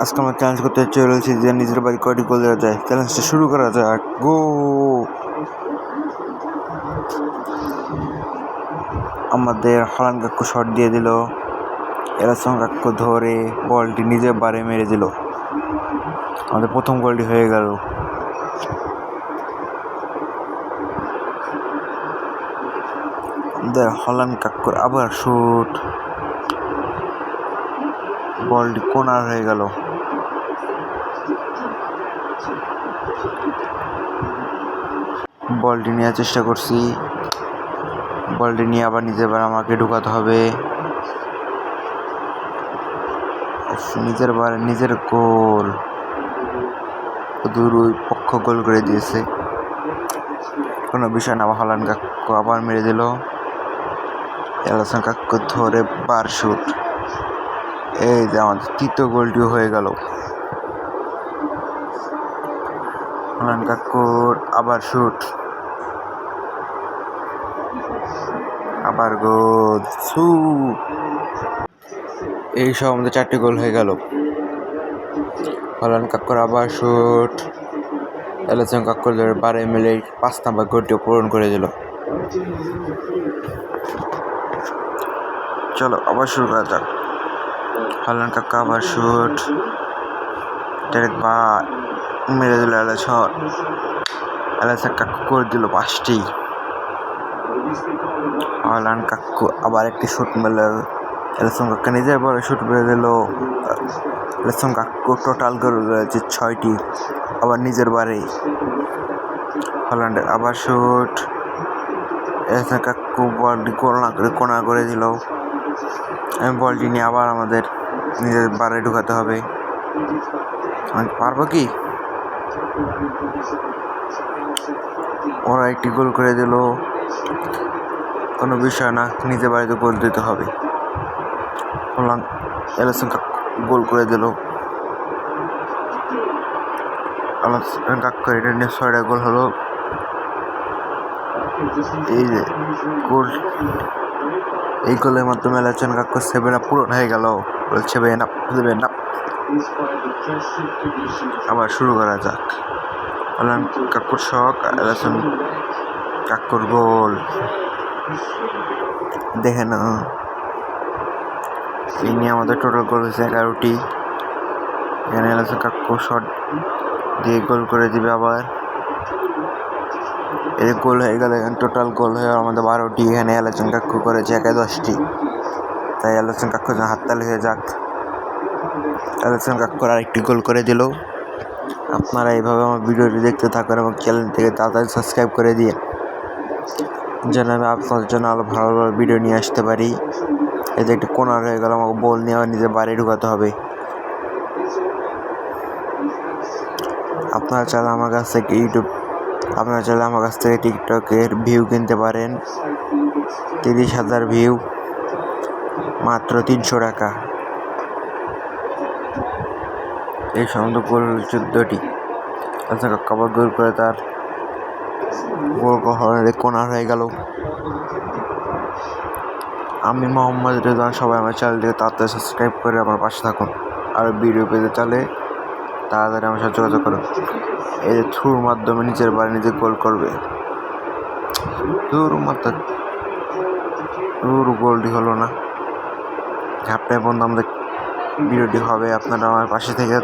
আজকে আমরা চ্যালেঞ্জ করতে চলেছি যে নিজের বাড়ি কয়টি গোল দেওয়া যায়। চ্যালেঞ্জটা শুরু করা যাক। গো! আমাদের হলান কাকু শট দিয়ে দিল। এলাসন কাকু ধরে বলটি নিজের বারে মেরে দিল। আমাদের প্রথম গোলটি হয়ে গেল। আমাদের হলান কাকুর আবার শুট, বলটি কোনার হয়ে গেল। বলটি নেওয়ার চেষ্টা করছি, বলটি নিয়ে আবার নিজের বার আমাকে ঢুকাতে হবে। নিজের বার নিজের গোল, দূর ওই পক্ষ গোল করে দিয়েছে। কোনো বিষয় না, আবার হলান কাকু আবার মেরে দিল। এলাসন কাকু ধরে বার শুট। এই যে আমাদের তৃতীয় গোলটিও হয়ে গেল। হলান কাকুর আবার শুট, আবার গোল। এই সব আমাদের 4টি গোল হয়ে গেল। হলান কাকুর আবার শুট, এলাসন কাকুর বারে মিলে 5 নম্বর গোলটিও পূরণ করে দিল। চলো আবার শুরু করা যাক। হলান কাকু আবার শুট, ডাইরেক্ট বার মেরে দিল এলাসন। এলাসন কাকু করে দিল 5টি। হলান কাকু আবার একটি শুট মেরে এলাসন কাকু নিজের বড় শুট মেরে দিল। এলাসন কাকু টোটাল গোল রয়েছে 6টি, আবার নিজের বারে। হল্যান্ডের আবার শুট, এলাসন কাকু বলটি কোনা করে দিল। বলটি নিয়ে আবার আমাদের নিজের বারে ঢুকাতে হবে। আমি পারবো কি? ওরা একটি গোল করে দিল, কোনো বিষয় না, নিজের বাড়িতে গোল দিতে হবে। এলাসন কাকু গোল করে দিল। এলাসন কাকু এটা নিয়ে 6টা গোল হলো। এই যে গোল, এই গোলের মাধ্যমে এলাসন কাকু 7 আপ পূরণ হয়ে গেল। 7 আপ। আবার শুরু করা যাক। হলান কাকুর শখ, এলাসন কাকুর গোল। দেখে না, এই নিয়ে আমাদের টোটাল গোল হয়েছে 11টি। এখানে এলাসন কাকু শট দিয়ে গোল করে দিবে আবার। এই গোল হয়ে গেল, টোটাল গোল হয়ে আমাদের 12টি। এখানে এলাসন কাকু করেছে 10টি। তাই এলাসন কাকু হাততালি হয়ে যাক। এলাসন কাকু আরেকটি গোল করে দিল। আপনারা এইভাবে আমার ভিডিওটি দেখতে থাকুন এবং চ্যানেলটিকে তাড়াতাড়ি সাবস্ক্রাইব করে দিয়ে, যেন আমি আপনাদের জন্য আরও ভালো ভালো ভিডিও নিয়ে আসতে পারি। এতে একটু কোনার হয়ে গেল, আমাকে বল নিয়ে আবার নিজের বাড়ি ঢুকাতে হবে। আপনারা চাইলে আমার কাছ থেকে টিকটকের ভিউ কিনতে পারেন। 30,000 ভিউ, মাত্র 300 টাকা। এই সমস্ত গোল 14টি। আচ্ছা, কবার গোল করে তার গোল কোনার হয়ে গেল। আমি মোহাম্মদ রেজান, সবাই আমার চ্যানেলটিকে তাড়াতাড়ি সাবস্ক্রাইব করে আমার পাশে থাকুন। আর ভিডিও পেতে চাইলে তাড়াতাড়ি আমার সাথে যোগাযোগ করুন। এই যে থ্রুর মাধ্যমে নিজের বাড়ি নিজে গোল করবে। গোলটি হলো না। ঝাপটায় বন্ধু আমাদের ভিডিওটি হবে, আপনারা আমার পাশে থেকে